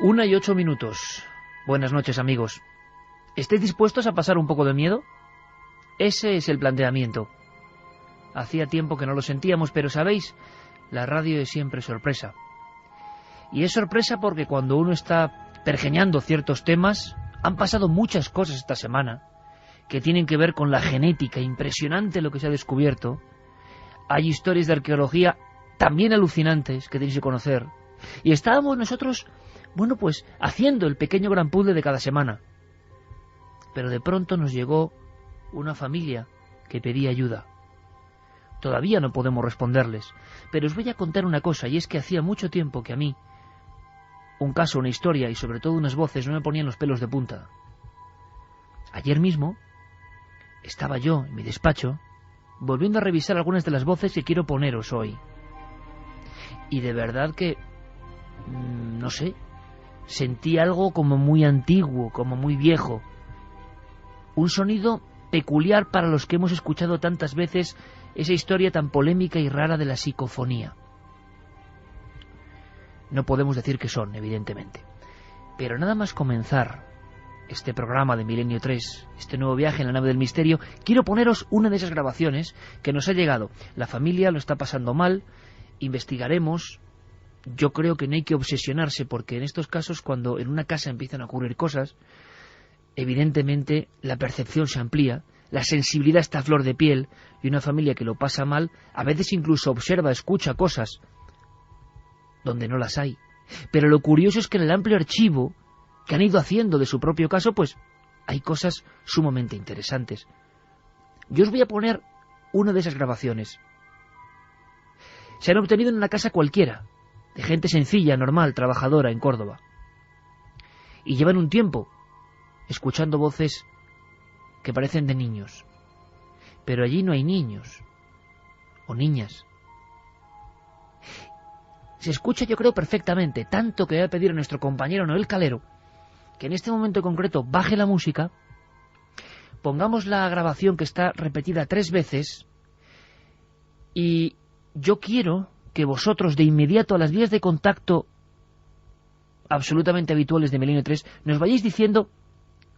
1:08. Buenas noches, amigos. ¿Estáis dispuestos a pasar un poco de miedo? Ese es el planteamiento. Hacía tiempo que no lo sentíamos, pero ¿sabéis? La radio es siempre sorpresa. Y es sorpresa porque cuando uno está pergeñando ciertos temas, han pasado muchas cosas esta semana que tienen que ver con la genética, impresionante lo que se ha descubierto. Hay historias de arqueología también alucinantes que tenéis que conocer. Y estábamos nosotros, bueno, pues haciendo el pequeño gran puzzle de cada semana. Pero de pronto nos llegó una familia que pedía ayuda. Todavía no podemos responderles, pero os voy a contar una cosa, y es que hacía mucho tiempo que a mí un caso, una historia y sobre todo unas voces no me ponían los pelos de punta. Ayer mismo estaba yo en mi despacho volviendo a revisar algunas de las voces que quiero poneros hoy. Y de verdad que, no sé, sentí algo como muy antiguo, como muy viejo. Un sonido peculiar para los que hemos escuchado tantas veces esa historia tan polémica y rara de la psicofonía. No podemos decir qué son, evidentemente. Pero nada más comenzar este programa de Milenio 3, este nuevo viaje en la nave del misterio, quiero poneros una de esas grabaciones que nos ha llegado. La familia lo está pasando mal, investigaremos. Yo creo que no hay que obsesionarse porque en estos casos, cuando en una casa empiezan a ocurrir cosas, evidentemente la percepción se amplía, la sensibilidad está a flor de piel, y una familia que lo pasa mal a veces incluso observa, escucha cosas donde no las hay. Pero lo curioso es que en el amplio archivo que han ido haciendo de su propio caso, pues hay cosas sumamente interesantes. Yo os voy a poner una de esas grabaciones. Se han obtenido en una casa cualquiera, de gente sencilla, normal, trabajadora en Córdoba. Y llevan un tiempo escuchando voces que parecen de niños. Pero allí no hay niños o niñas. Se escucha, yo creo, perfectamente, tanto que voy a pedir a nuestro compañero Noel Calero que en este momento concreto baje la música, pongamos la grabación que está repetida 3 veces, y yo quiero que vosotros de inmediato a las vías de contacto absolutamente habituales de Milenio 3 nos vayáis diciendo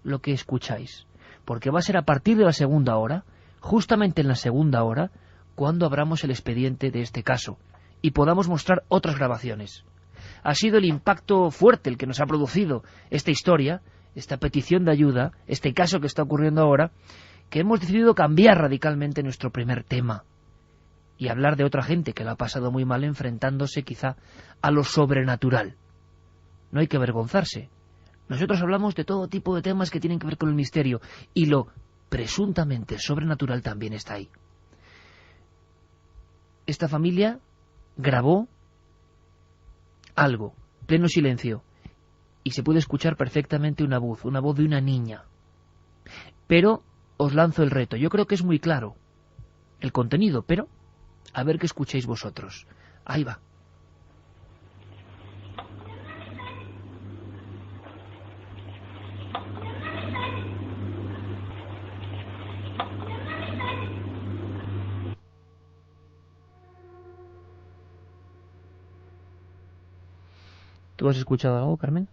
lo que escucháis, porque va a ser a partir de la segunda hora, justamente en la segunda hora, cuando abramos el expediente de este caso y podamos mostrar otras grabaciones. Ha sido el impacto fuerte el que nos ha producido esta historia, esta petición de ayuda, este caso que está ocurriendo ahora, que hemos decidido cambiar radicalmente nuestro primer tema y hablar de otra gente que la ha pasado muy mal enfrentándose quizá a lo sobrenatural. No hay que avergonzarse. Nosotros hablamos de todo tipo de temas que tienen que ver con el misterio, y lo presuntamente sobrenatural también está ahí. Esta familia grabó algo, pleno silencio, y se puede escuchar perfectamente una voz de una niña. Pero os lanzo el reto, yo creo que es muy claro el contenido, pero a ver qué escucháis vosotros. Ahí va. ¿Tú has escuchado algo, Carmen?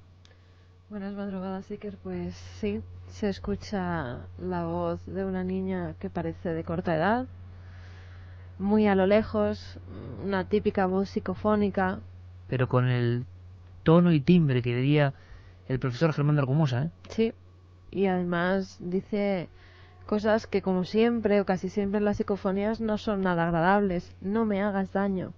Buenas madrugadas, Iker. Pues sí, se escucha la voz de una niña que parece de corta edad, muy a lo lejos, una típica voz psicofónica. Pero con el tono y timbre que diría el profesor Germán de Argumosa, ¿eh? Sí, y además dice cosas que, como siempre o casi siempre en las psicofonías, no son nada agradables. No me hagas daño.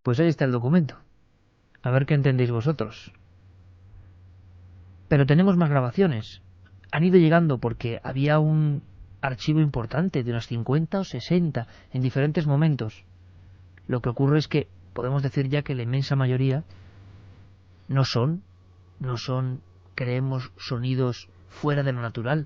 Pues ahí está el documento. A ver qué entendéis vosotros. Pero tenemos más grabaciones. Han ido llegando porque había un archivo importante de unas 50 o 60 en diferentes momentos. Lo que ocurre es que podemos decir ya que la inmensa mayoría no son, creemos, sonidos fuera de lo natural.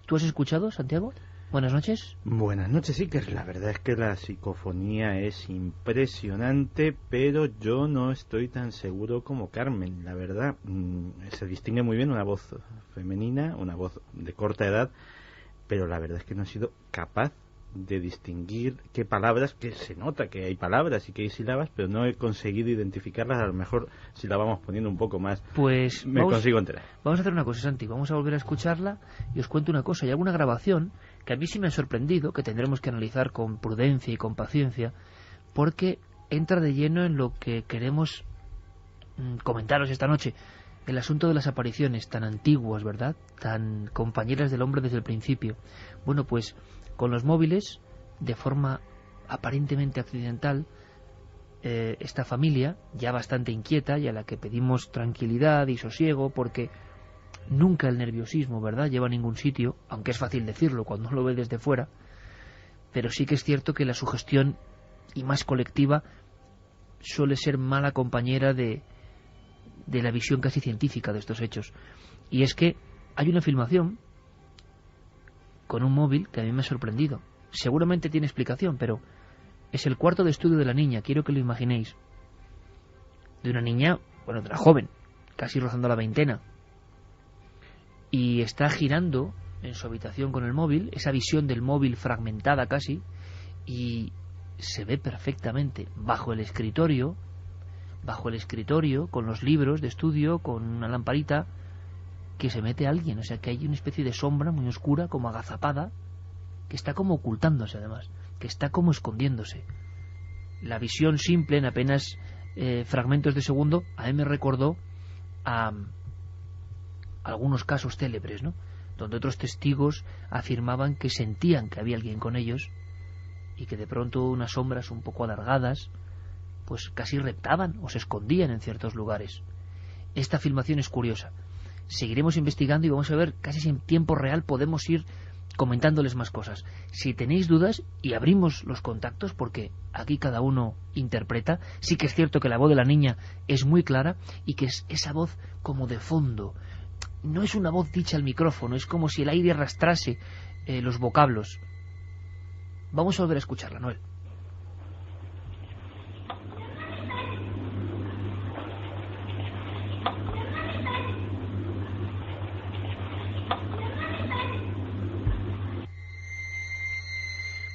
¿Tú has escuchado, Santiago? Buenas noches. Buenas noches, Iker. La verdad es que la psicofonía es impresionante, pero yo no estoy tan seguro como Carmen. La verdad, se distingue muy bien una voz femenina, una voz de corta edad, pero la verdad es que no he sido capaz de distinguir qué palabras, que se nota que hay palabras y que hay sílabas, pero no he conseguido identificarlas. A lo mejor si la vamos poniendo un poco más, pues consigo enterar. Vamos a hacer una cosa, Santi, vamos a volver a escucharla y os cuento una cosa. Hay alguna grabación que a mí sí me ha sorprendido, que tendremos que analizar con prudencia y con paciencia, porque entra de lleno en lo que queremos comentaros esta noche, el asunto de las apariciones tan antiguas, ¿verdad?, tan compañeras del hombre desde el principio. Bueno, pues con los móviles, de forma aparentemente accidental, esta familia, ya bastante inquieta y a la que pedimos tranquilidad y sosiego, porque nunca el nerviosismo, ¿verdad?, lleva a ningún sitio, aunque es fácil decirlo cuando uno lo ve desde fuera, pero sí que es cierto que la sugestión, y más colectiva, suele ser mala compañera de la visión casi científica de estos hechos. Y es que hay una filmación con un móvil que a mí me ha sorprendido. Seguramente tiene explicación, pero es el cuarto de estudio de la niña, quiero que lo imaginéis. De una niña, bueno, de una joven, casi rozando la veintena. Y está girando en su habitación con el móvil, esa visión del móvil fragmentada casi, y se ve perfectamente bajo el escritorio, con los libros de estudio, con una lamparita, que se mete alguien. O sea, que hay una especie de sombra muy oscura, como agazapada, que está como ocultándose además, que está como escondiéndose. La visión simple, en apenas fragmentos de segundo, a mí me recordó a algunos casos célebres, ¿no?, donde otros testigos afirmaban que sentían que había alguien con ellos y que de pronto unas sombras un poco alargadas pues casi reptaban o se escondían en ciertos lugares. Esta filmación es curiosa. Seguiremos investigando y vamos a ver, casi en tiempo real podemos ir comentándoles más cosas. Si tenéis dudas, y abrimos los contactos, porque aquí cada uno interpreta, sí que es cierto que la voz de la niña es muy clara y que es esa voz como de fondo. No es una voz dicha al micrófono, es como si el aire arrastrase los vocablos. Vamos a volver a escucharla, Noel.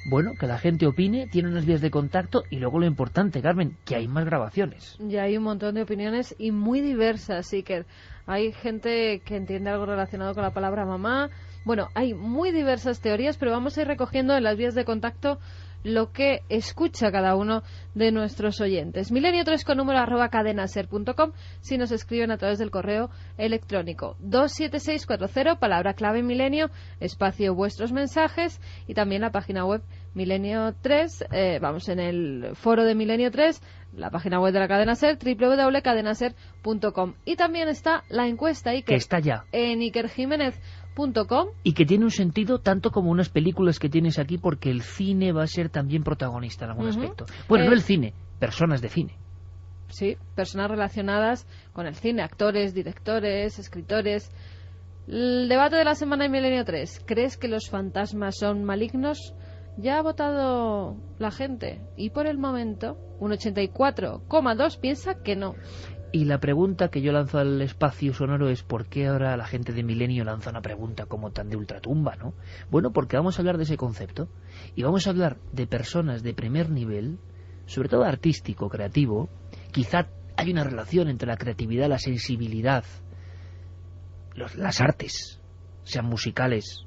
Bueno, que la gente opine, tiene unas vías de contacto y luego lo importante, Carmen, que hay más grabaciones. Ya hay un montón de opiniones y muy diversas, sí que hay gente que entiende algo relacionado con la palabra mamá. Bueno, hay muy diversas teorías, pero vamos a ir recogiendo en las vías de contacto lo que escucha cada uno de nuestros oyentes. Milenio3 con número @cadenaser.com si nos escriben a través del correo electrónico 27640, palabra clave Milenio, espacio vuestros mensajes, y también la página web Milenio3, vamos, en el foro de Milenio3, la página web de la cadena SER, www.cadenaser.com, y también está la encuesta Iker, que está ya en ikerjimenez.com, y que tiene un sentido tanto como unas películas que tienes aquí, porque el cine va a ser también protagonista en algún aspecto. Bueno, no el cine, personas de cine. Sí, personas relacionadas con el cine, actores, directores, escritores. El debate de la semana en Milenio 3, ¿crees que los fantasmas son malignos? Ya ha votado la gente y por el momento un 84,2 piensa que no. Y la pregunta que yo lanzo al espacio sonoro es: ¿por qué ahora la gente de Milenio lanza una pregunta como tan de ultratumba, no? Bueno, porque vamos a hablar de ese concepto y vamos a hablar de personas de primer nivel, sobre todo artístico, creativo. Quizá hay una relación entre la creatividad, la sensibilidad, las artes, sean musicales,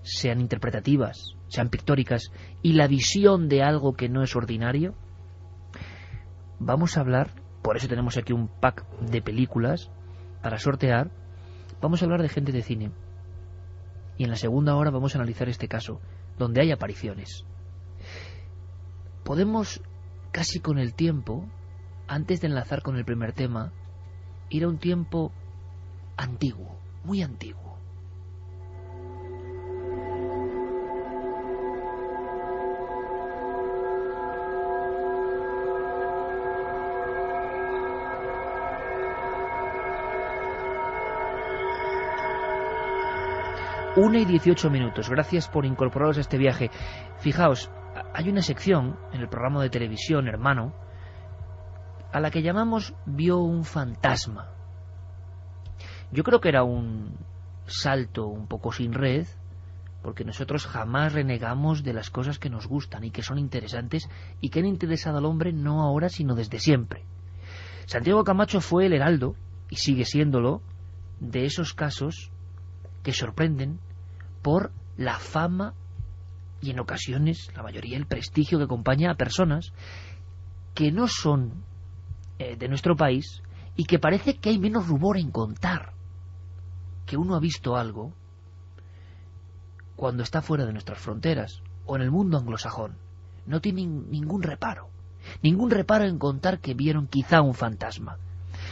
sean interpretativas, sean pictóricas, y la visión de algo que no es ordinario. Vamos a hablar, por eso tenemos aquí un pack de películas para sortear. Vamos a hablar de gente de cine. Y en la segunda hora vamos a analizar este caso, donde hay apariciones. Podemos, casi con el tiempo, antes de enlazar con el primer tema, ir a un tiempo antiguo, muy antiguo. 1:18. Gracias por incorporaros a este viaje. Fijaos, hay una sección en el programa de televisión Hermano a la que llamamos Vio un fantasma. Yo creo que era un salto un poco sin red, porque nosotros jamás renegamos de las cosas que nos gustan y que son interesantes y que han interesado al hombre no ahora sino desde siempre. Santiago Camacho fue el heraldo, y sigue siéndolo, de esos casos que sorprenden por la fama y en ocasiones, la mayoría, el prestigio que acompaña a personas que no son de nuestro país y que parece que hay menos rubor en contar que uno ha visto algo cuando está fuera de nuestras fronteras o en el mundo anglosajón. No tienen ningún reparo en contar que vieron quizá un fantasma.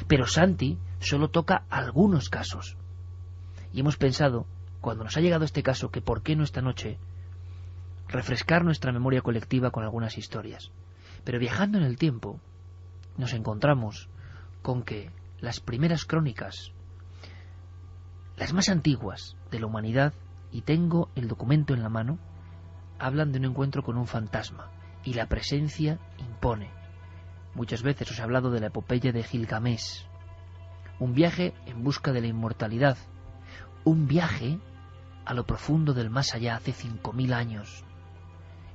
Pero Santi solo toca algunos casos. Y hemos pensado, cuando nos ha llegado este caso, que por qué no esta noche refrescar nuestra memoria colectiva con algunas historias. Pero viajando en el tiempo, nos encontramos con que las primeras crónicas, las más antiguas de la humanidad, y tengo el documento en la mano, hablan de un encuentro con un fantasma, y la presencia impone. Muchas veces os he hablado de la epopeya de Gilgamesh, un viaje en busca de la inmortalidad, un viaje a lo profundo del más allá hace 5000 años,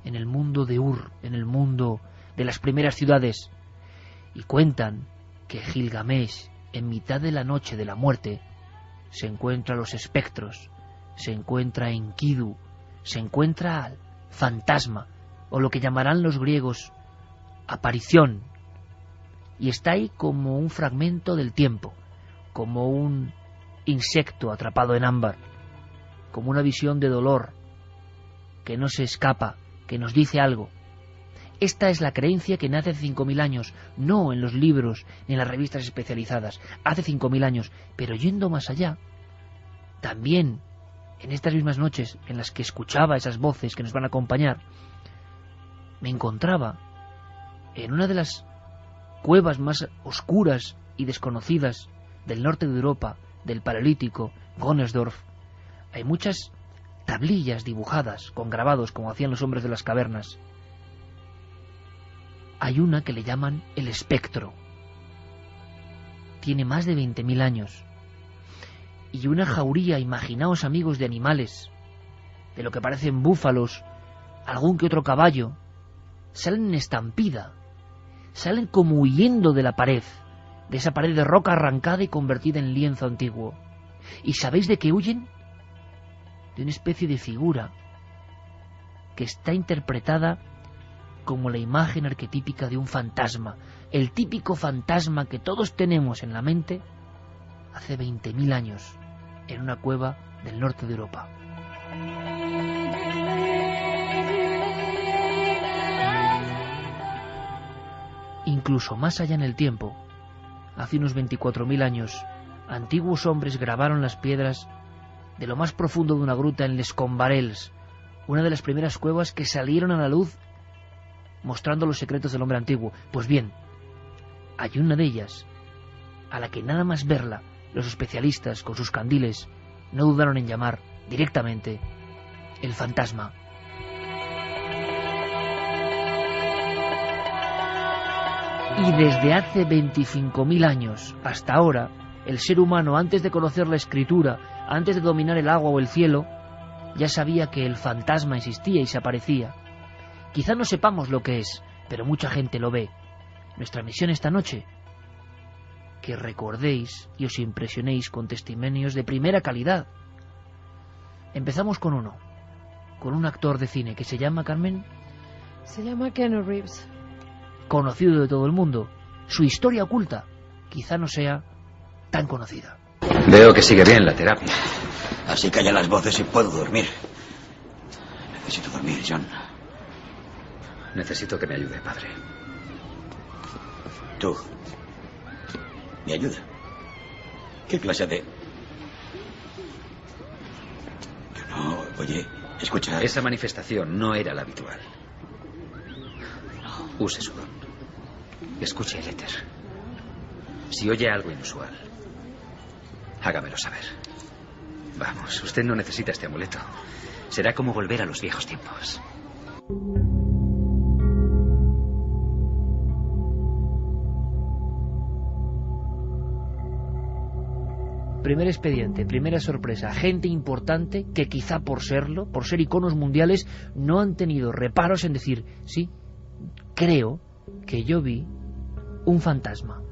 en el mundo de Ur, en el mundo de las primeras ciudades, y cuentan que Gilgamesh, en mitad de la noche de la muerte, se encuentra a los espectros, se encuentra a Enkidu, se encuentra al fantasma, o lo que llamarán los griegos aparición, y está ahí como un fragmento del tiempo, como un insecto atrapado en ámbar, como una visión de dolor que no se escapa, que nos dice algo. Esta es la creencia que nace hace 5000 años, no en los libros ni en las revistas especializadas, hace 5000 años, pero yendo más allá, también en estas mismas noches en las que escuchaba esas voces que nos van a acompañar, me encontraba en una de las cuevas más oscuras y desconocidas del norte de Europa, del Paleolítico, Gonnersdorf. Hay muchas tablillas dibujadas con grabados como hacían los hombres de las cavernas. Hay una que le llaman el espectro. Tiene más de 20.000 años. Y una jauría, imaginaos amigos, de animales, de lo que parecen búfalos, algún que otro caballo, salen en estampida, salen como huyendo de la pared, de esa pared de roca arrancada y convertida en lienzo antiguo. ¿Y sabéis de qué huyen? De una especie de figura que está interpretada como la imagen arquetípica de un fantasma, el típico fantasma que todos tenemos en la mente hace 20.000 años, en una cueva del norte de Europa. Incluso más allá en el tiempo, hace unos 24.000 años, antiguos hombres grabaron las piedras de lo más profundo de una gruta en Les Combarels, una de las primeras cuevas que salieron a la luz mostrando los secretos del hombre antiguo. Pues bien, hay una de ellas a la que nada más verla, los especialistas con sus candiles no dudaron en llamar directamente el fantasma. Y desde hace 25.000 años hasta ahora, el ser humano, antes de conocer la escritura, antes de dominar el agua o el cielo, ya sabía que el fantasma existía y se aparecía. Quizá no sepamos lo que es, pero mucha gente lo ve. Nuestra misión esta noche, que recordéis y os impresionéis con testimonios de primera calidad. Empezamos con uno, con un actor de cine que se llama, Carmen, se llama Keanu Reeves, conocido de todo el mundo. Su historia oculta quizá no sea tan conocida. Veo que sigue bien la terapia. Así callan las voces y puedo dormir. Necesito dormir, John. Necesito que me ayude, padre. ¿Tú? ¿Me ayuda? ¿Qué clase de...? Yo no... Oye, escucha... Esa manifestación no era la habitual. Use su don. Escuche el éter. Si oye algo inusual, hágamelo saber. Vamos, usted no necesita este amuleto. Será como volver a los viejos tiempos. Primer expediente, primera sorpresa, gente importante que quizá por serlo, por ser iconos mundiales, no han tenido reparos en decir, sí, creo que yo vi un fantasma.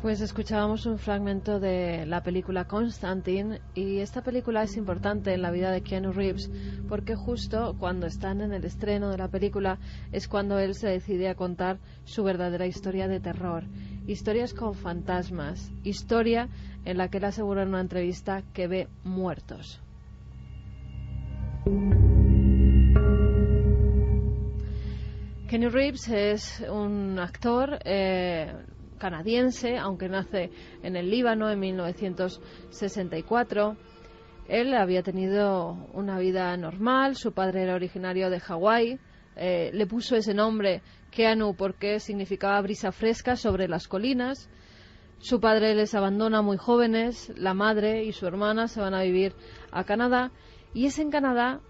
Pues escuchábamos un fragmento de la película Constantine, y esta película es importante en la vida de Keanu Reeves porque justo cuando están en el estreno de la película es cuando él se decide a contar su verdadera historia de terror. Historias con fantasmas, historia en la que él asegura en una entrevista que ve muertos. Keanu Reeves es un actor canadiense, aunque nace en el Líbano en 1964. Él había tenido una vida normal, su padre era originario de Hawái, le puso ese nombre Keanu porque significaba brisa fresca sobre las colinas. Su padre les abandona muy jóvenes, la madre y su hermana se van a vivir a Canadá, y es en Canadá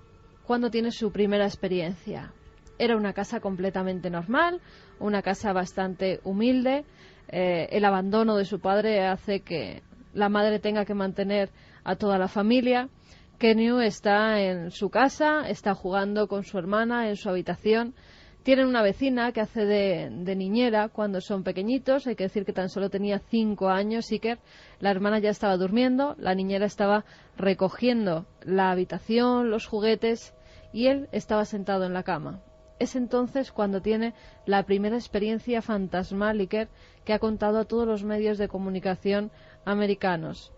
cuando tiene su primera experiencia. Era una casa completamente normal, una casa bastante humilde. El abandono de su padre hace que la madre tenga que mantener a toda la familia. Keanu está en su casa, está jugando con su hermana en su habitación. Tienen una vecina que hace de niñera cuando son pequeñitos. Hay que decir que tan solo tenía 5 años, Iker. La hermana ya estaba durmiendo, la niñera estaba recogiendo la habitación, los juguetes, y él estaba sentado en la cama. Es entonces cuando tiene la primera experiencia fantasmal, Iker, que ha contado a todos los medios de comunicación americanos.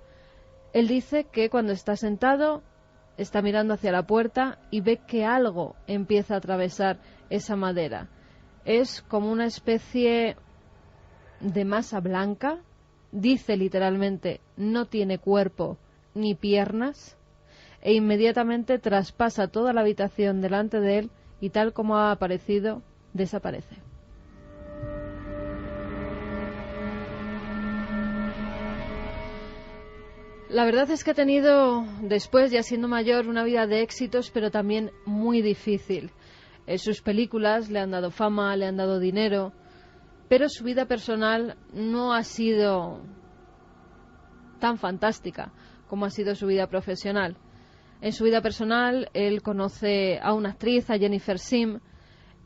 Él dice que cuando está sentado, está mirando hacia la puerta y ve que algo empieza a atravesar esa madera. Es como una especie de masa blanca. Dice literalmente, no tiene cuerpo ni piernas, e inmediatamente traspasa toda la habitación delante de él y tal como ha aparecido, desaparece. La verdad es que ha tenido, después, ya siendo mayor, una vida de éxitos, pero también muy difícil. Sus películas le han dado fama, le han dado dinero, pero su vida personal no ha sido tan fantástica como ha sido su vida profesional. En su vida personal, él conoce a una actriz, a Jennifer Sim,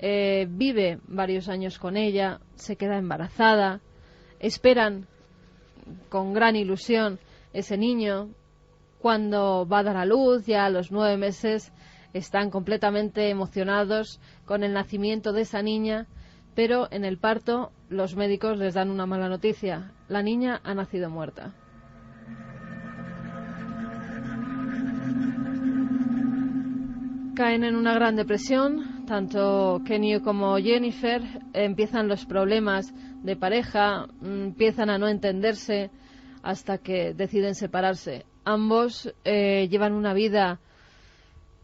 vive varios años con ella, se queda embarazada, esperan con gran ilusión ese niño. Cuando va a dar a luz, ya a los 9 meses, están completamente emocionados con el nacimiento de esa niña, pero en el parto los médicos les dan una mala noticia: la niña ha nacido muerta. Caen en una gran depresión, tanto Keanu como Jennifer. Empiezan los problemas de pareja, empiezan a no entenderse hasta que deciden separarse. Ambos llevan una vida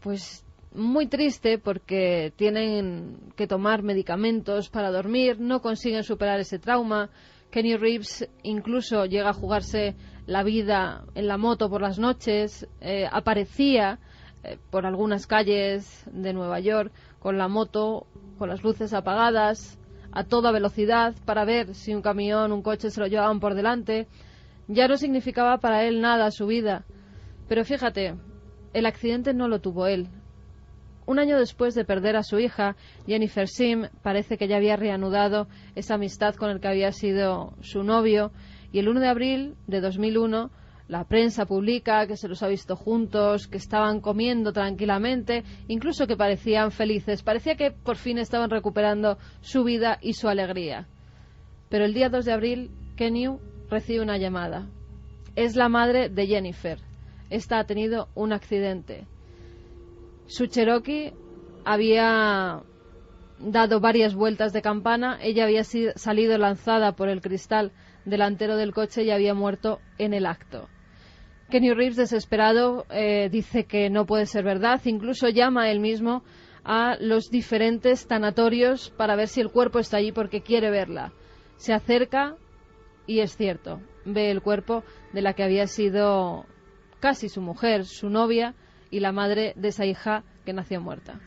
pues muy triste porque tienen que tomar medicamentos para dormir, no consiguen superar ese trauma. Keanu Reeves incluso llega a jugarse la vida en la moto por las noches, aparecía por algunas calles de Nueva York con la moto, con las luces apagadas, a toda velocidad, para ver si un camión, un coche se lo llevaban por delante. Ya no significaba para él nada su vida. Pero fíjate, el accidente no lo tuvo él. Un año después de perder a su hija, Jennifer Sim parece que ya había reanudado esa amistad con el que había sido su novio, y el 1 de abril de 2001 la prensa publica que se los ha visto juntos, que estaban comiendo tranquilamente, incluso que parecían felices. Parecía que por fin estaban recuperando su vida y su alegría. Pero el día 2 de abril, Keanu recibe una llamada. Es la madre de Jennifer. Esta ha tenido un accidente. Su Cherokee había dado varias vueltas de campana, ella había salido lanzada por el cristal delantero del coche y había muerto en el acto. Keanu Reeves, desesperado, dice que no puede ser verdad, incluso llama él mismo a los diferentes tanatorios para ver si el cuerpo está allí porque quiere verla. Se acerca y es cierto, ve el cuerpo de la que había sido casi su mujer, su novia y la madre de esa hija que nació muerta.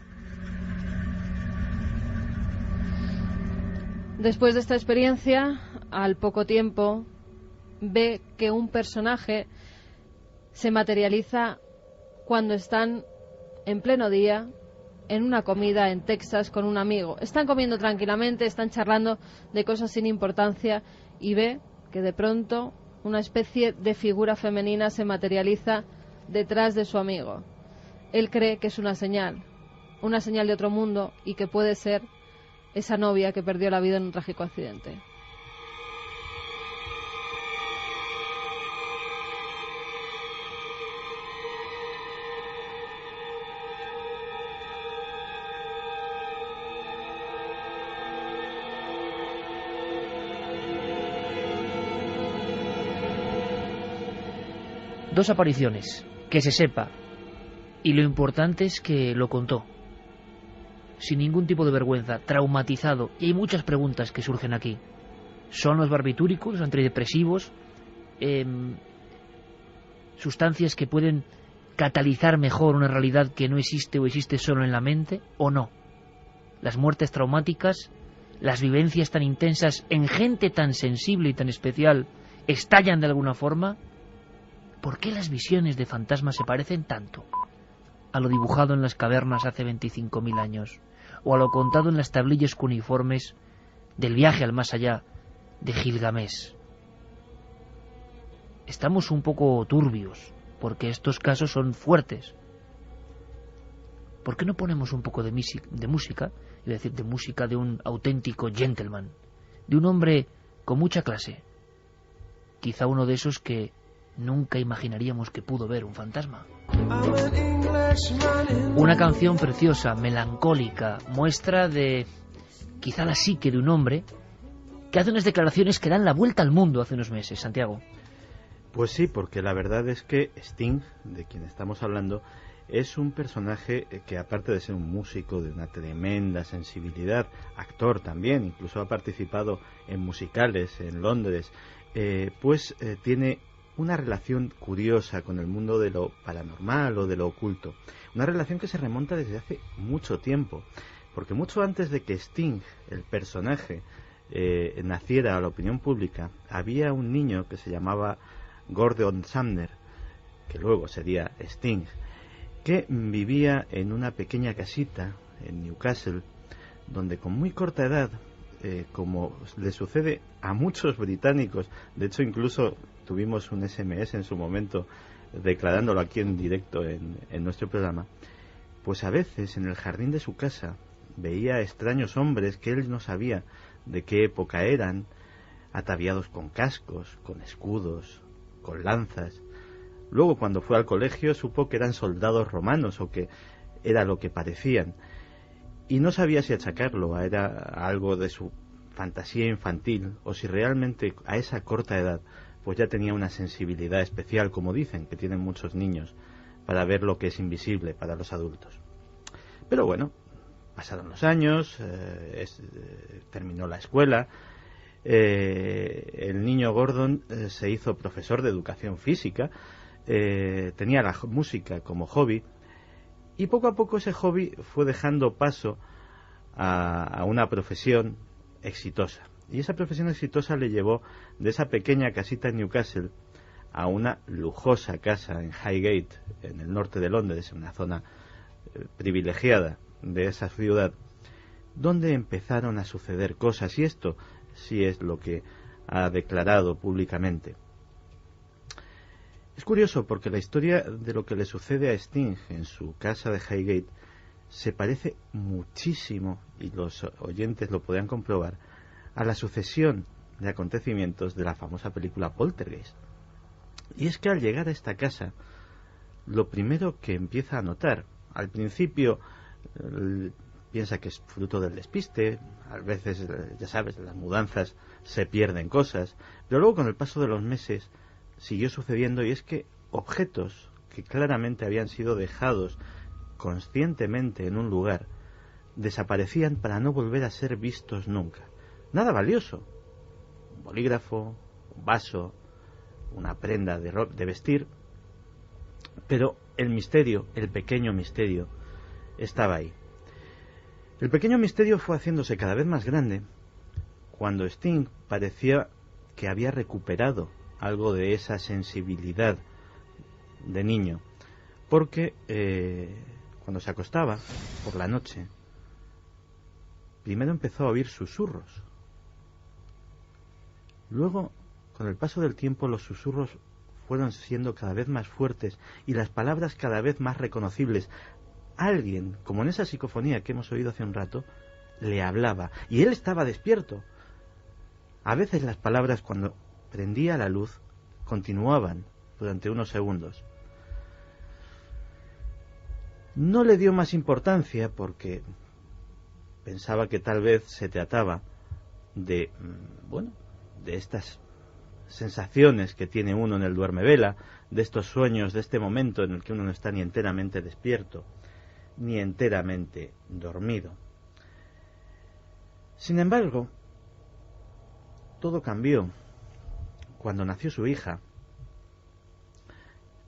Después de esta experiencia, al poco tiempo, ve que un personaje se materializa cuando están en pleno día en una comida en Texas con un amigo. Están comiendo tranquilamente, están charlando de cosas sin importancia y ve que de pronto una especie de figura femenina se materializa detrás de su amigo. Él cree que es una señal de otro mundo y que puede ser esa novia que perdió la vida en un trágico accidente. Dos apariciones, que se sepa, y lo importante es que lo contó, sin ningún tipo de vergüenza, traumatizado, y hay muchas preguntas que surgen aquí. ¿Son los barbitúricos, los antidepresivos, sustancias que pueden catalizar mejor una realidad que no existe o existe solo en la mente, o no? Las muertes traumáticas, las vivencias tan intensas en gente tan sensible y tan especial, ¿estallan de alguna forma? ¿Por qué las visiones de fantasmas se parecen tanto a lo dibujado en las cavernas hace 25.000 años, o a lo contado en las tablillas cuneiformes del viaje al más allá de Gilgamesh? Estamos un poco turbios, porque estos casos son fuertes. ¿Por qué no ponemos un poco de música, iba a decir de música de un auténtico gentleman, de un hombre con mucha clase, quizá uno de esos que nunca imaginaríamos que pudo ver un fantasma? Una canción preciosa, melancólica, muestra de quizá la psique de un hombre que hace unas declaraciones que dan la vuelta al mundo hace unos meses, Santiago. Pues sí, porque la verdad es que Sting, de quien estamos hablando, es un personaje que, aparte de ser un músico de una tremenda sensibilidad, actor también, incluso ha participado en musicales en Londres, tiene una relación curiosa con el mundo de lo paranormal o de lo oculto. Una relación que se remonta desde hace mucho tiempo, porque mucho antes de que Sting, el personaje, naciera a la opinión pública, había un niño que se llamaba Gordon Sumner, que luego sería Sting, que vivía en una pequeña casita en Newcastle, donde con muy corta edad, como le sucede a muchos británicos, de hecho incluso tuvimos un SMS en su momento declarándolo aquí en directo en nuestro programa, pues a veces en el jardín de su casa veía extraños hombres que él no sabía de qué época eran, ataviados con cascos, con escudos, con lanzas. Luego, cuando fue al colegio, supo que eran soldados romanos, o que era lo que parecían, y no sabía si achacarlo a algo de su fantasía infantil, o si realmente a esa corta edad pues ya tenía una sensibilidad especial, como dicen que tienen muchos niños, para ver lo que es invisible para los adultos. Pero bueno, pasaron los años, terminó la escuela, el niño Gordon se hizo profesor de educación física, tenía la música como hobby, y poco a poco ese hobby fue dejando paso a una profesión exitosa. Y esa profesión exitosa le llevó de esa pequeña casita en Newcastle a una lujosa casa en Highgate, en el norte de Londres, en una zona privilegiada de esa ciudad, donde empezaron a suceder cosas, y esto sí es lo que ha declarado públicamente. Es curioso porque la historia de lo que le sucede a Sting en su casa de Highgate se parece muchísimo, y los oyentes lo podrán comprobar, a la sucesión de acontecimientos de la famosa película Poltergeist. Y es que al llegar a esta casa, lo primero que empieza a notar, al principio piensa que es fruto del despiste, a veces, ya sabes, las mudanzas se pierden cosas, pero luego con el paso de los meses siguió sucediendo, y es que objetos que claramente habían sido dejados conscientemente en un lugar desaparecían para no volver a ser vistos nunca. Nada valioso, un bolígrafo, un vaso, una prenda de vestir, Pero el misterio, el pequeño misterio, estaba ahí. El pequeño misterio fue haciéndose cada vez más grande cuando Sting parecía que había recuperado algo de esa sensibilidad de niño, porque cuando se acostaba por la noche, primero empezó a oír susurros. Luego, con el paso del tiempo, los susurros fueron siendo cada vez más fuertes y las palabras cada vez más reconocibles. Alguien, como en esa psicofonía que hemos oído hace un rato, le hablaba, y él estaba despierto. A veces las palabras, cuando prendía la luz, continuaban durante unos segundos. No le dio más importancia porque pensaba que tal vez se trataba de, de estas sensaciones que tiene uno en el duermevela, de estos sueños, de este momento en el que uno no está ni enteramente despierto, ni enteramente dormido. Sin embargo, todo cambió cuando nació su hija.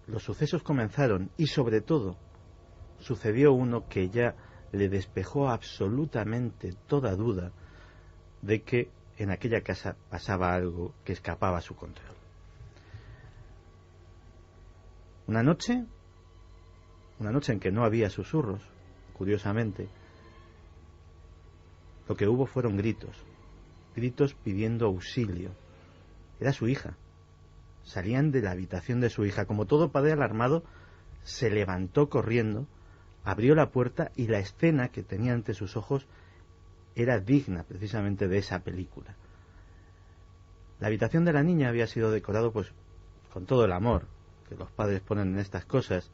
Los sucesos comenzaron y sobre todo sucedió uno que ya le despejó absolutamente toda duda de que en aquella casa pasaba algo que escapaba a su control. Una noche en que no había susurros, curiosamente, lo que hubo fueron gritos pidiendo auxilio. Era su hija. Salían de la habitación de su hija. Como todo padre alarmado, se levantó corriendo, abrió la puerta y la escena que tenía ante sus ojos era digna precisamente de esa película. La habitación de la niña había sido decorado pues con todo el amor que los padres ponen en estas cosas.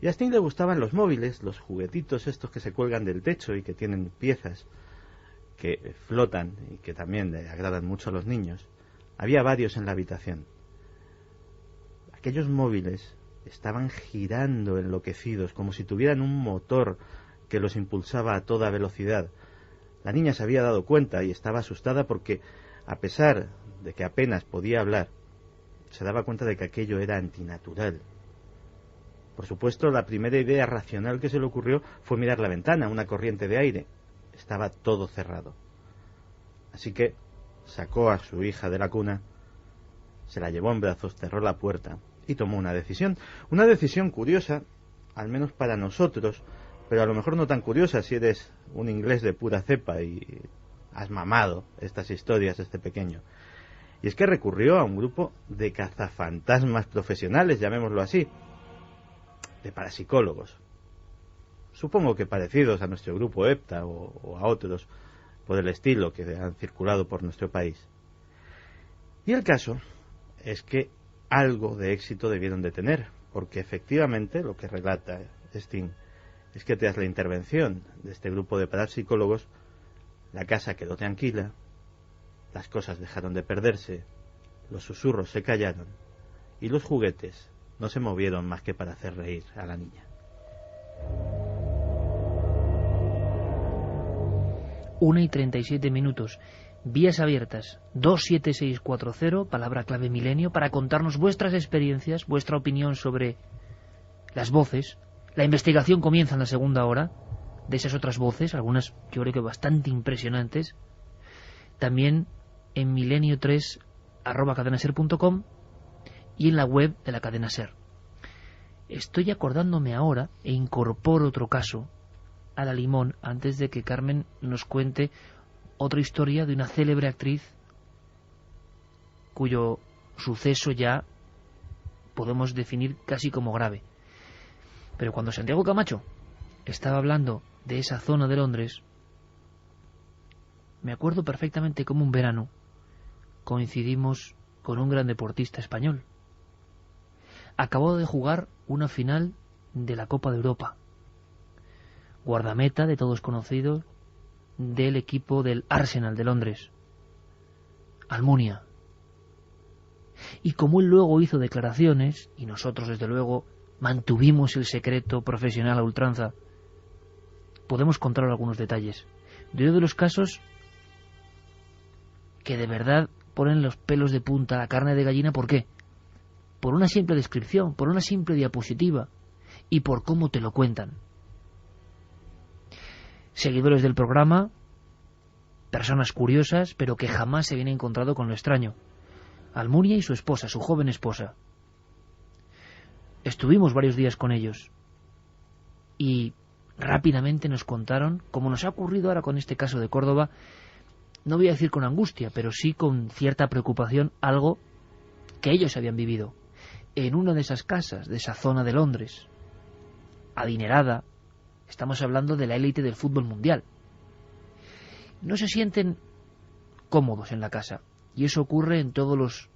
Y a Sting le gustaban los móviles, los juguetitos estos que se cuelgan del techo y que tienen piezas que flotan y que también le agradan mucho a los niños. Había varios en la habitación. Aquellos móviles estaban girando enloquecidos, como si tuvieran un motor que los impulsaba a toda velocidad. La niña se había dado cuenta y estaba asustada porque, a pesar de que apenas podía hablar, se daba cuenta de que aquello era antinatural. Por supuesto, la primera idea racional que se le ocurrió fue mirar la ventana, una corriente de aire. Estaba todo cerrado. Así que sacó a su hija de la cuna, se la llevó en brazos, cerró la puerta y tomó una decisión. Una decisión curiosa, al menos para nosotros, pero a lo mejor no tan curiosa si eres un inglés de pura cepa y has mamado estas historias desde pequeño. Y es que recurrió a un grupo de cazafantasmas profesionales, llamémoslo así, de parapsicólogos. Supongo que parecidos a nuestro grupo EPTA o a otros por el estilo que han circulado por nuestro país. Y el caso es que algo de éxito debieron de tener, porque efectivamente lo que relata Sting es que tras la intervención de este grupo de parapsicólogos, la casa quedó tranquila, las cosas dejaron de perderse, los susurros se callaron y los juguetes no se movieron más que para hacer reír a la niña. 1:37. Vías abiertas 27640, palabra clave milenio, para contarnos vuestras experiencias, vuestra opinión sobre las voces. La investigación comienza en la segunda hora de esas otras voces, algunas yo creo que bastante impresionantes. También en milenio3@cadenaser.com y en la web de la cadena SER. Estoy acordándome ahora e incorporo otro caso a la limón antes de que Carmen nos cuente otra historia de una célebre actriz cuyo suceso ya podemos definir casi como grave. Pero cuando Santiago Camacho estaba hablando de esa zona de Londres, me acuerdo perfectamente cómo un verano coincidimos con un gran deportista español. Acabó de jugar una final de la Copa de Europa. Guardameta de todos conocidos del equipo del Arsenal de Londres, Almunia. Y como él luego hizo declaraciones, y nosotros desde luego mantuvimos el secreto profesional a ultranza, podemos contar algunos detalles de uno de los casos que de verdad ponen los pelos de punta, la carne de gallina. ¿Por qué? por una simple descripción, por una simple diapositiva y por cómo te lo cuentan. Seguidores del programa, personas curiosas, pero que jamás se habían encontrado con lo extraño. Almunia y su esposa, su joven esposa. Estuvimos varios días con ellos y rápidamente nos contaron, como nos ha ocurrido ahora con este caso de Córdoba, no voy a decir con angustia, pero sí con cierta preocupación, algo que ellos habían vivido en una de esas casas, de esa zona de Londres, adinerada. Estamos hablando de la élite del fútbol mundial. No se sienten cómodos en la casa, y eso ocurre en todos los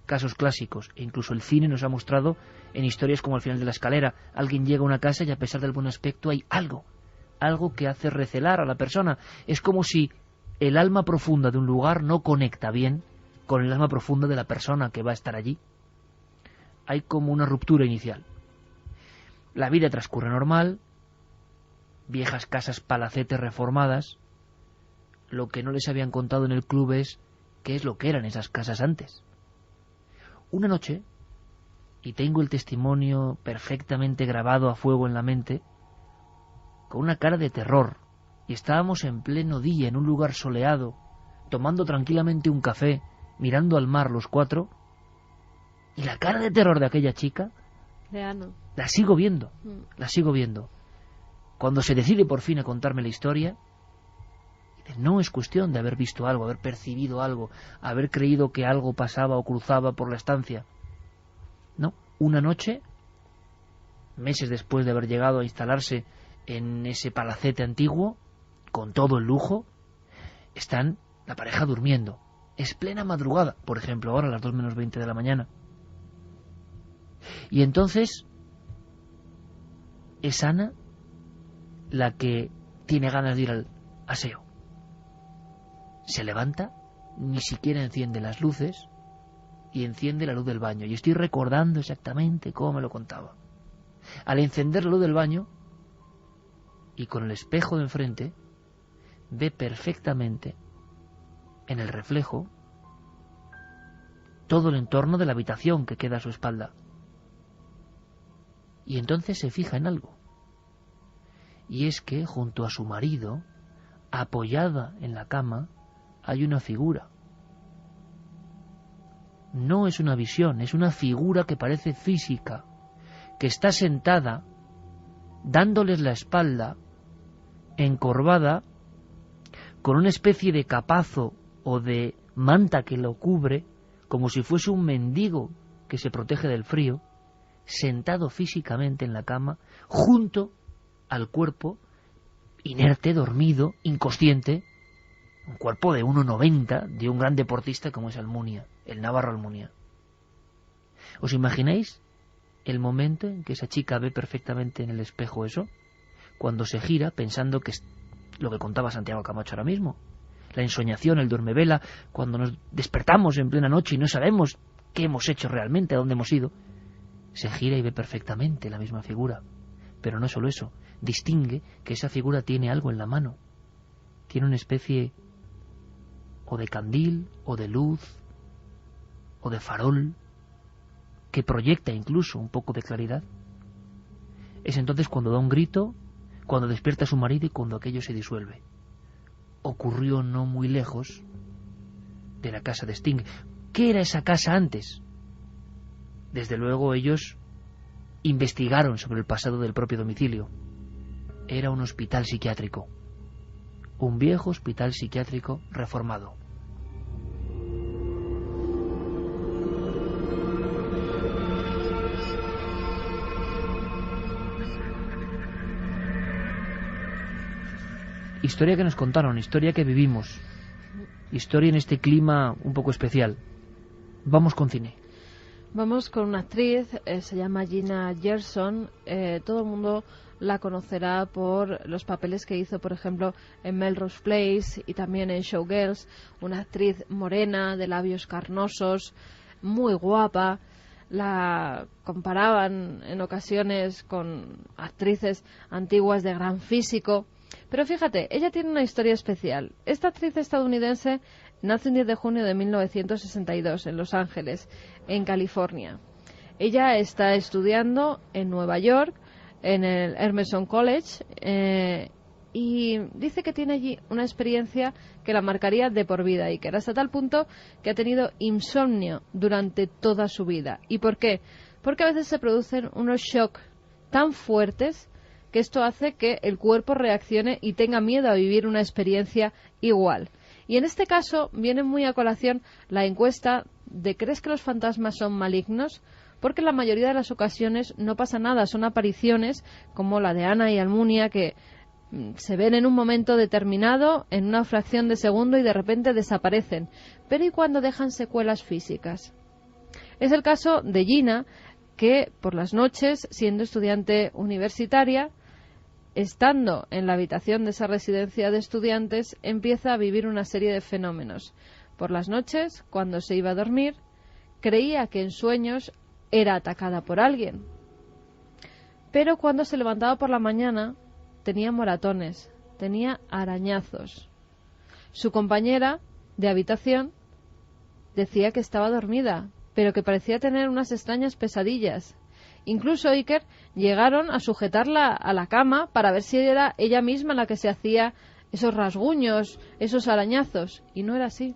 casos clásicos, e incluso el cine nos ha mostrado en historias como Al final de la escalera. Alguien llega a una casa y a pesar del buen aspecto hay algo que hace recelar a la persona. Es como si el alma profunda de un lugar no conecta bien con el alma profunda de la persona que va a estar allí. Hay como una ruptura inicial. La vida transcurre normal, viejas casas palacetes reformadas. Lo que no les habían contado en el club es qué es lo que eran esas casas antes. Una noche, y tengo el testimonio perfectamente grabado a fuego en la mente, con una cara de terror, y estábamos en pleno día en un lugar soleado, tomando tranquilamente un café, mirando al mar los cuatro, y la cara de terror de aquella chica la sigo viendo, Cuando se decide por fin a contarme la historia, no es cuestión de haber visto algo, haber percibido algo, haber creído que algo pasaba o cruzaba por la estancia. No, una noche, meses después de haber llegado a instalarse en ese palacete antiguo, con todo el lujo, están la pareja durmiendo. Es plena madrugada, por ejemplo, ahora a las 2 menos 20 de la mañana. Y entonces es Ana la que tiene ganas de ir al aseo. Se levanta, ni siquiera enciende las luces y enciende la luz del baño. Y estoy recordando exactamente cómo me lo contaba. Al encender la luz del baño y con el espejo de enfrente, ve perfectamente en el reflejo todo el entorno de la habitación que queda a su espalda. Y entonces se fija en algo. Y es que junto a su marido, apoyada en la cama, hay una figura. No es una visión, es una figura que parece física, que está sentada, dándoles la espalda, encorvada, con una especie de capazo o de manta que lo cubre, como si fuese un mendigo que se protege del frío, sentado físicamente en la cama, junto al cuerpo, inerte, dormido, inconsciente, un cuerpo de 1,90 de un gran deportista como es Almunia, el navarro Almunia. ¿Os imagináis el momento en que esa chica ve perfectamente en el espejo eso? Cuando se gira pensando que es lo que contaba Santiago Camacho ahora mismo. La ensoñación, el duermevela, cuando nos despertamos en plena noche y no sabemos qué hemos hecho realmente, a dónde hemos ido. Se gira y ve perfectamente la misma figura. Pero no solo eso, distingue que esa figura tiene algo en la mano. Tiene una especie o de candil, o de luz, o de farol, que proyecta incluso un poco de claridad. Es entonces cuando da un grito, cuando despierta a su marido y cuando aquello se disuelve. Ocurrió no muy lejos de la casa de Sting. ¿Qué era esa casa antes? Desde luego ellos investigaron sobre el pasado del propio domicilio. Era un hospital psiquiátrico. Un viejo hospital psiquiátrico reformado. Historia que nos contaron, historia que vivimos, historia en este clima un poco especial. Vamos con cine. Vamos con una actriz, se llama Gina Gerson. Todo el mundo la conocerá por los papeles que hizo, por ejemplo, en Melrose Place y también en Showgirls. Una actriz morena, de labios carnosos, muy guapa. La comparaban en ocasiones con actrices antiguas de gran físico. Pero fíjate, ella tiene una historia especial. Esta actriz estadounidense nace un 10 de junio de 1962 en Los Ángeles, en California. Ella está estudiando en Nueva York, en el Emerson College, y dice que tiene allí una experiencia que la marcaría de por vida, y que era hasta tal punto que ha tenido insomnio durante toda su vida. ¿Y por qué? Porque a veces se producen unos shocks tan fuertes que esto hace que el cuerpo reaccione y tenga miedo a vivir una experiencia igual. Y en este caso viene muy a colación la encuesta de ¿crees que los fantasmas son malignos? Porque en la mayoría de las ocasiones no pasa nada, son apariciones como la de Ana y Almunia que se ven en un momento determinado, en una fracción de segundo, y de repente desaparecen. Pero ¿y cuando dejan secuelas físicas? Es el caso de Gina, que por las noches, siendo estudiante universitaria, estando en la habitación de esa residencia de estudiantes, empieza a vivir una serie de fenómenos. Por las noches, cuando se iba a dormir, creía que en sueños era atacada por alguien. Pero cuando se levantaba por la mañana, tenía moratones, tenía arañazos. Su compañera de habitación decía que estaba dormida, pero que parecía tener unas extrañas pesadillas. Incluso Iker llegaron a sujetarla a la cama para ver si era ella misma la que se hacía esos rasguños, esos arañazos, y no era así.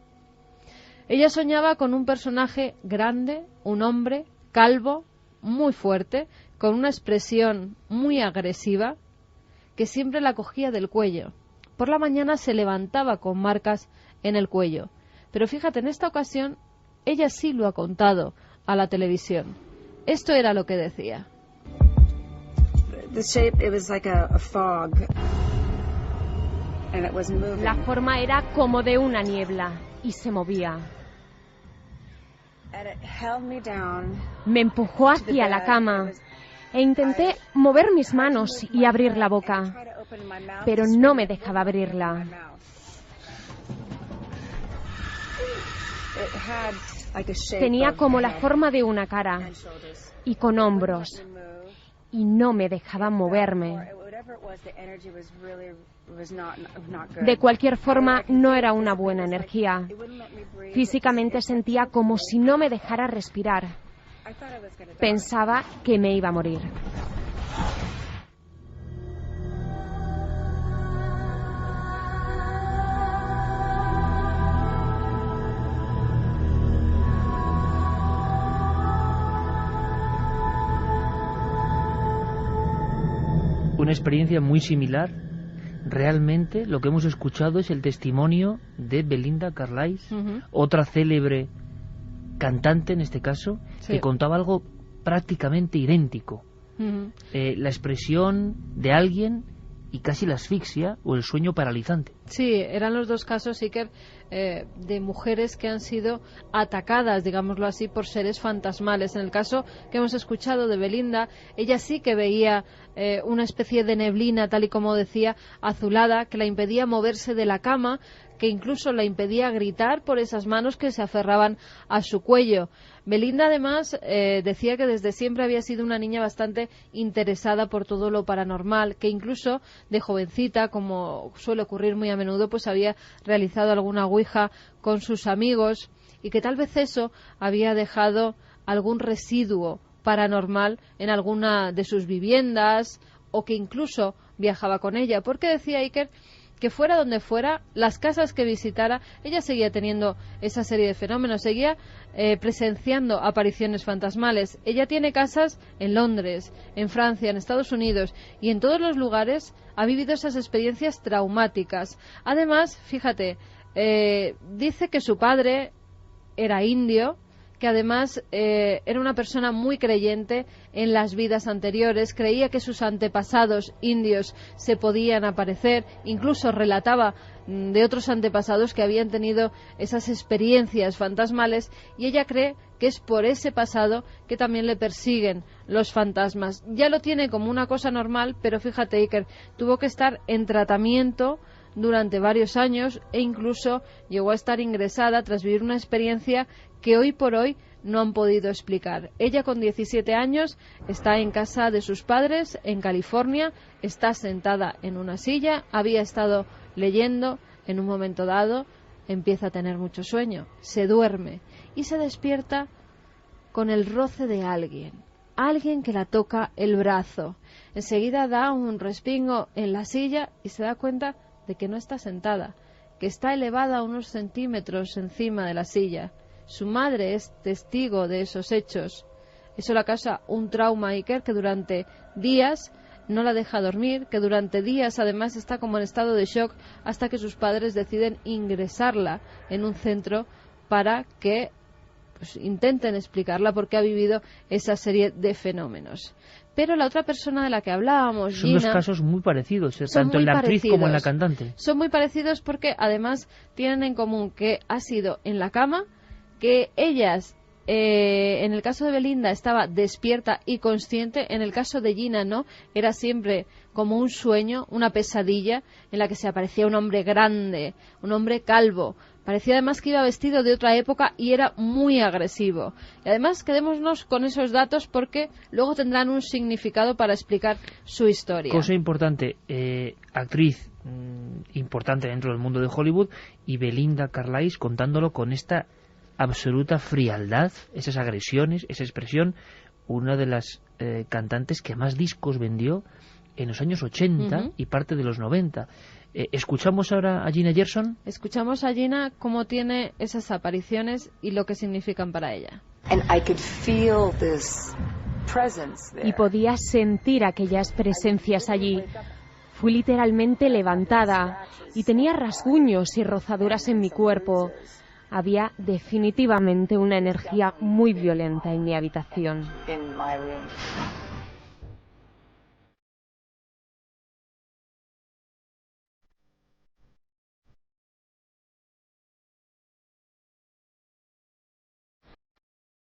Ella soñaba con un personaje grande, un hombre, calvo, muy fuerte, con una expresión muy agresiva, que siempre la cogía del cuello. Por la mañana se levantaba con marcas en el cuello. Pero fíjate, en esta ocasión, ella sí lo ha contado a la televisión. Esto era lo que decía. La forma era como de una niebla y se movía. Me empujó hacia la cama e intenté mover mis manos y abrir la boca, pero no me dejaba abrirla. Tenía como la forma de una cara y con hombros, y no me dejaba moverme. De cualquier forma, no era una buena energía. Físicamente sentía como si no me dejara respirar. Pensaba que me iba a morir. Una experiencia muy similar. Realmente lo que hemos escuchado es el testimonio de Belinda Carlisle, otra célebre cantante en este caso, sí, que contaba algo prácticamente idéntico. La expresión de alguien y casi la asfixia o el sueño paralizante. Sí, eran los dos casos, Iker, de mujeres que han sido atacadas, digámoslo así, por seres fantasmales. En el caso que hemos escuchado de Belinda, ella sí que veía una especie de neblina, tal y como decía, azulada, que la impedía moverse de la cama, que incluso la impedía gritar por esas manos que se aferraban a su cuello. Belinda, además, decía que desde siempre había sido una niña bastante interesada por todo lo paranormal, que incluso de jovencita, como suele ocurrir muy a menudo, pues había realizado alguna ouija con sus amigos, y que tal vez eso había dejado algún residuo paranormal en alguna de sus viviendas, o que incluso viajaba con ella, porque decía Iker que fuera donde fuera, las casas que visitara, ella seguía teniendo esa serie de fenómenos, seguía presenciando apariciones fantasmales. Ella tiene casas en Londres, en Francia, en Estados Unidos, y en todos los lugares ha vivido esas experiencias traumáticas. Además, fíjate, dice que su padre era indio, que además era una persona muy creyente en las vidas anteriores, creía que sus antepasados indios se podían aparecer, incluso relataba de otros antepasados que habían tenido esas experiencias fantasmales, y ella cree que es por ese pasado que también le persiguen los fantasmas. Ya lo tiene como una cosa normal, pero fíjate, Iker, tuvo que estar en tratamiento durante varios años e incluso llegó a estar ingresada tras vivir una experiencia que hoy por hoy no han podido explicar. Ella, con 17 años, está en casa de sus padres en California, está sentada en una silla, había estado leyendo, en un momento dado empieza a tener mucho sueño, se duerme y se despierta con el roce de alguien que la toca el brazo. Enseguida da un respingo en la silla y se da cuenta de que no está sentada, que está elevada unos centímetros encima de la silla. Su madre es testigo de esos hechos. Eso le causa un trauma a Iker, que durante días no la deja dormir, que durante días además está como en estado de shock, hasta que sus padres deciden ingresarla en un centro para que intenten explicarla por qué ha vivido esa serie de fenómenos. Pero la otra persona de la que hablábamos, son Gina, dos casos muy parecidos, tanto en la actriz como en la cantante. Son muy parecidos porque además tienen en común que ha sido en la cama, que ellas, en el caso de Belinda, estaba despierta y consciente. En el caso de Gina no, era siempre como un sueño, una pesadilla en la que se aparecía un hombre grande, un hombre calvo. Parecía además que iba vestido de otra época y era muy agresivo. Y además quedémonos con esos datos porque luego tendrán un significado para explicar su historia. Cosa importante, actriz importante dentro del mundo de Hollywood, y Belinda Carlisle contándolo con esta absoluta frialdad, esas agresiones, esa expresión, una de las cantantes que más discos vendió en los años 80 y parte de los 90. ¿Escuchamos ahora a Gina Gerson? Escuchamos a Gina cómo tiene esas apariciones y lo que significan para ella. Y podía sentir aquellas presencias allí. Fui literalmente levantada y tenía rasguños y rozaduras en mi cuerpo. Había definitivamente una energía muy violenta en mi habitación.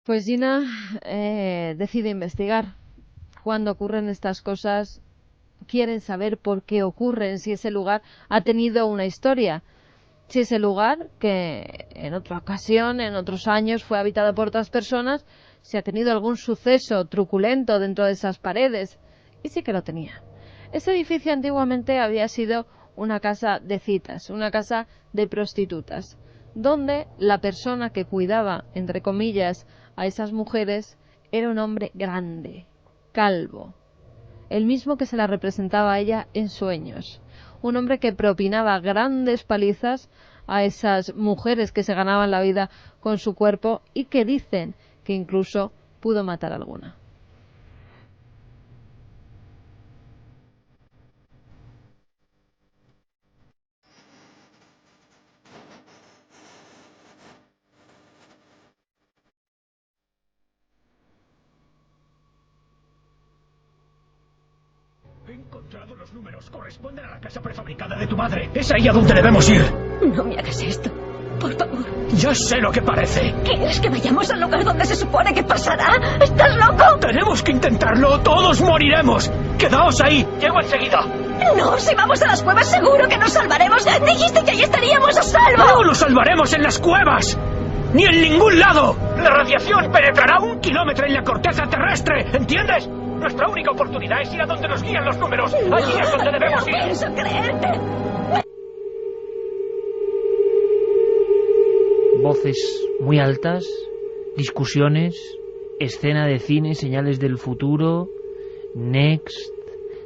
Pues Gina decide investigar. Cuando ocurren estas cosas, quieren saber por qué ocurren, si ese lugar ha tenido una historia. Si ese lugar, que en otra ocasión, en otros años, fue habitado por otras personas, si ha tenido algún suceso truculento dentro de esas paredes. Y sí que lo tenía. Ese edificio antiguamente había sido una casa de citas, una casa de prostitutas, donde la persona que cuidaba, entre comillas, a esas mujeres era un hombre grande, calvo, el mismo que se la representaba a ella en sueños. Un hombre que propinaba grandes palizas a esas mujeres que se ganaban la vida con su cuerpo y que dicen que incluso pudo matar a alguna. He encontrado los números. Corresponden a la casa prefabricada de tu madre. Es ahí a donde debemos ir. No me hagas esto. Por favor. Ya sé lo que parece. ¿Quieres que vayamos al lugar donde se supone que pasará? ¿Estás loco? Tenemos que intentarlo. Todos moriremos. Quedaos ahí. Llego enseguida. No, si vamos a las cuevas seguro que nos salvaremos. Dijiste que ahí estaríamos a salvo. No nos salvaremos en las cuevas. Ni en ningún lado. La radiación penetrará 1 kilómetro en la corteza terrestre. ¿Entiendes? Nuestra única oportunidad es ir a donde nos guían los números. No, allí es donde debemos no ir. Pienso creerte. Voces muy altas, discusiones, escena de cine, señales del futuro, Next,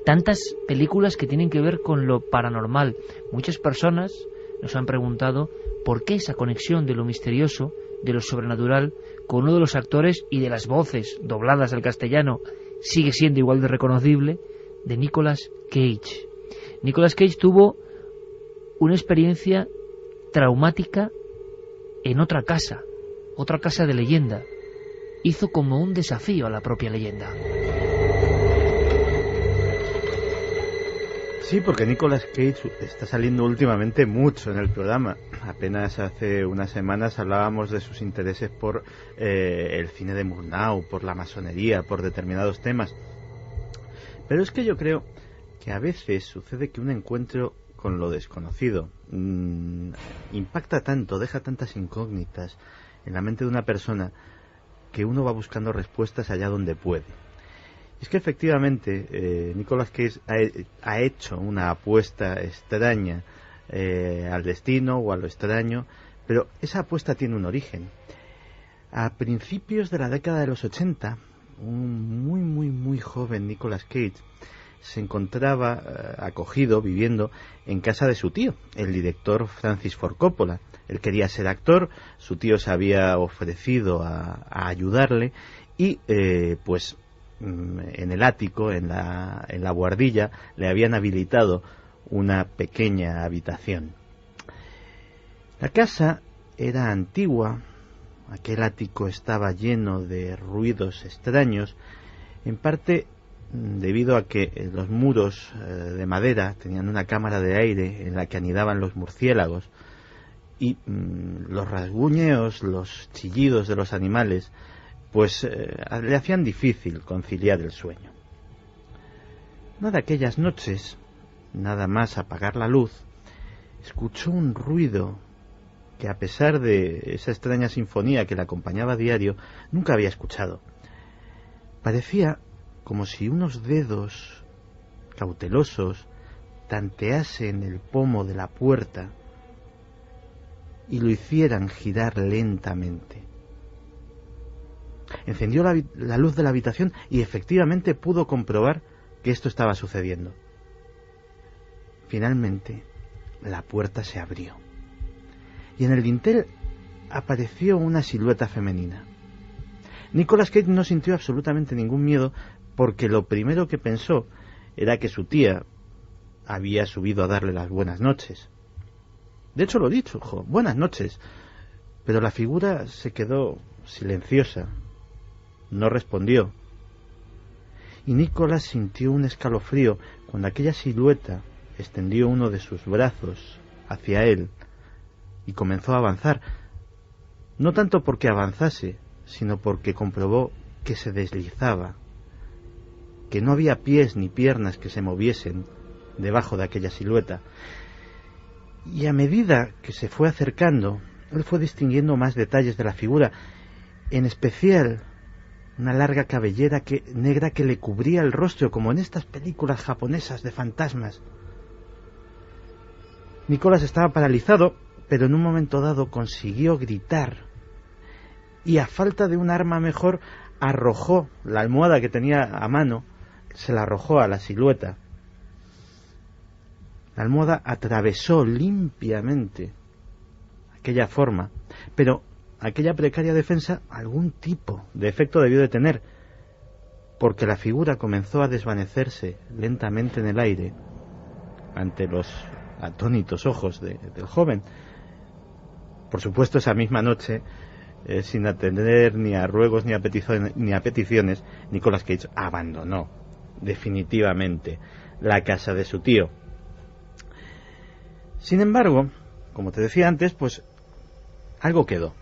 tantas películas que tienen que ver con lo paranormal. Muchas personas nos han preguntado por qué esa conexión de lo misterioso, de lo sobrenatural, con uno de los actores y de las voces dobladas al castellano sigue siendo igual de reconocible, de Nicolas Cage. Nicolas Cage tuvo una experiencia traumática en otra casa de leyenda. Hizo como un desafío a la propia leyenda. Sí, porque Nicolas Cage está saliendo últimamente mucho en el programa. Apenas hace unas semanas hablábamos de sus intereses por el cine de Murnau, por la masonería, por determinados temas. Pero es que yo creo que a veces sucede que un encuentro con lo desconocido impacta tanto, deja tantas incógnitas en la mente de una persona que uno va buscando respuestas allá donde puede. Es que efectivamente Nicolas Cage ha hecho una apuesta extraña al destino o a lo extraño, pero esa apuesta tiene un origen. A principios de la década de los 80, un muy joven Nicolas Cage se encontraba acogido, viviendo en casa de su tío, el director Francis Ford Coppola. Él quería ser actor, su tío se había ofrecido a ayudarle y pues en el ático, en la buhardilla, le habían habilitado una pequeña habitación. La casa era antigua, aquel ático estaba lleno de ruidos extraños, en parte debido a que los muros de madera tenían una cámara de aire en la que anidaban los murciélagos y los rasguñeos, los chillidos de los animales, pues le hacían difícil conciliar el sueño. Una de aquellas noches, nada más apagar la luz, escuchó un ruido que, a pesar de esa extraña sinfonía que le acompañaba a diario, nunca había escuchado. Parecía como si unos dedos cautelosos tanteasen el pomo de la puerta y lo hicieran girar lentamente. Encendió la luz de la habitación y efectivamente pudo comprobar que esto estaba sucediendo. Finalmente, la puerta se abrió y en el dintel apareció una silueta femenina. Nicolas Cage no sintió absolutamente ningún miedo, porque lo primero que pensó era que su tía había subido a darle las buenas noches. De hecho lo dicho, buenas noches, pero la figura se quedó silenciosa, no respondió. Y Nicolas sintió un escalofrío cuando aquella silueta extendió uno de sus brazos hacia él y comenzó a avanzar, no tanto porque avanzase, sino porque comprobó que se deslizaba, que no había pies ni piernas que se moviesen debajo de aquella silueta. Y a medida que se fue acercando, él fue distinguiendo más detalles de la figura, en especial una larga cabellera negra que le cubría el rostro, como en estas películas japonesas de fantasmas. Nicolas estaba paralizado, pero en un momento dado consiguió gritar, y a falta de un arma mejor, arrojó la almohada que tenía a mano, se la arrojó a la silueta. La almohada atravesó limpiamente aquella forma, pero aquella precaria defensa algún tipo de efecto debió de tener, porque la figura comenzó a desvanecerse lentamente en el aire ante los atónitos ojos del joven. Por supuesto, esa misma noche, sin atender ni a ruegos ni a peticiones, Nicolas Cage abandonó definitivamente la casa de su tío. Sin embargo, como te decía antes, pues algo quedó.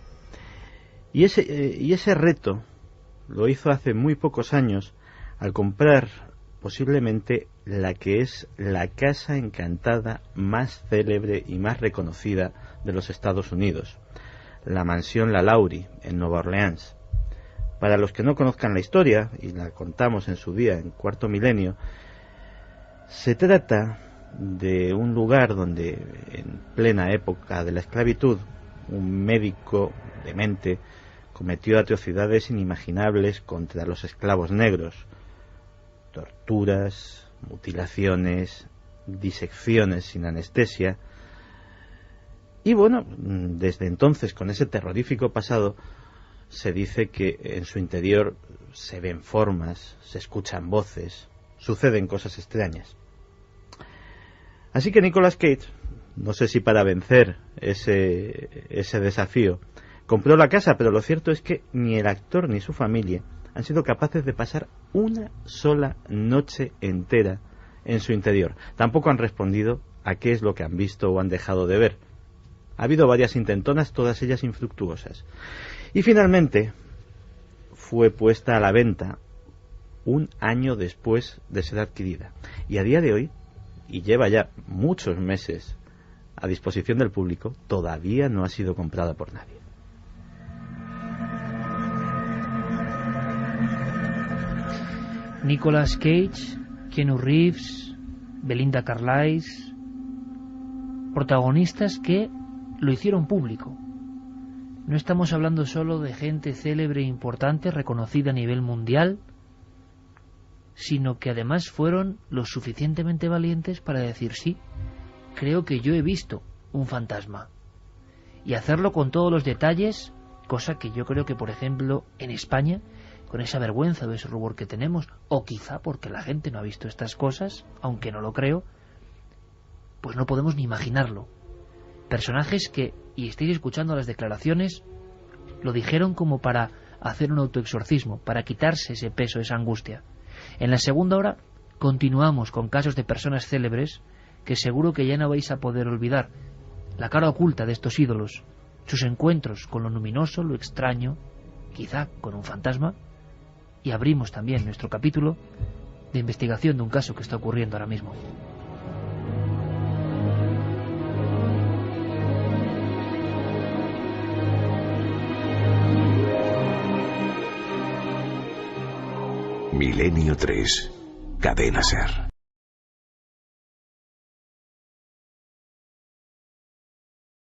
Y ese reto lo hizo hace muy pocos años al comprar posiblemente la que es la casa encantada más célebre y más reconocida de los Estados Unidos, la mansión Lalaurie en Nueva Orleans. Para los que no conozcan la historia, y la contamos en su día en Cuarto Milenio, se trata de un lugar donde, en plena época de la esclavitud, un médico demente cometió atrocidades inimaginables contra los esclavos negros: torturas, mutilaciones, disecciones sin anestesia. Y bueno, desde entonces, con ese terrorífico pasado, se dice que en su interior se ven formas, se escuchan voces, suceden cosas extrañas. Así que Nicolas Cage, no sé si para vencer ese desafío, compró la casa, pero lo cierto es que ni el actor ni su familia han sido capaces de pasar una sola noche entera en su interior. Tampoco han respondido a qué es lo que han visto o han dejado de ver. Ha habido varias intentonas, todas ellas infructuosas. Y finalmente fue puesta a la venta un año después de ser adquirida. Y a día de hoy, y lleva ya muchos meses a disposición del público, todavía no ha sido comprada por nadie. Nicolas Cage, Keanu Reeves, Belinda Carlisle, protagonistas que lo hicieron público. No estamos hablando solo de gente célebre e importante, reconocida a nivel mundial, sino que además fueron lo suficientemente valientes para decir sí, creo que yo he visto un fantasma. Y hacerlo con todos los detalles, cosa que yo creo que, por ejemplo, en España, con esa vergüenza o ese rubor que tenemos, o quizá porque la gente no ha visto estas cosas, aunque no lo creo, pues no podemos ni imaginarlo. Personajes que, y estáis escuchando las declaraciones, lo dijeron como para hacer un autoexorcismo, para quitarse ese peso, esa angustia. En la segunda hora continuamos con casos de personas célebres que seguro que ya no vais a poder olvidar. La cara oculta de estos ídolos, sus encuentros con lo luminoso, lo extraño, quizá con un fantasma, y abrimos también nuestro capítulo de investigación de un caso que está ocurriendo ahora mismo. Milenio 3, Cadena SER.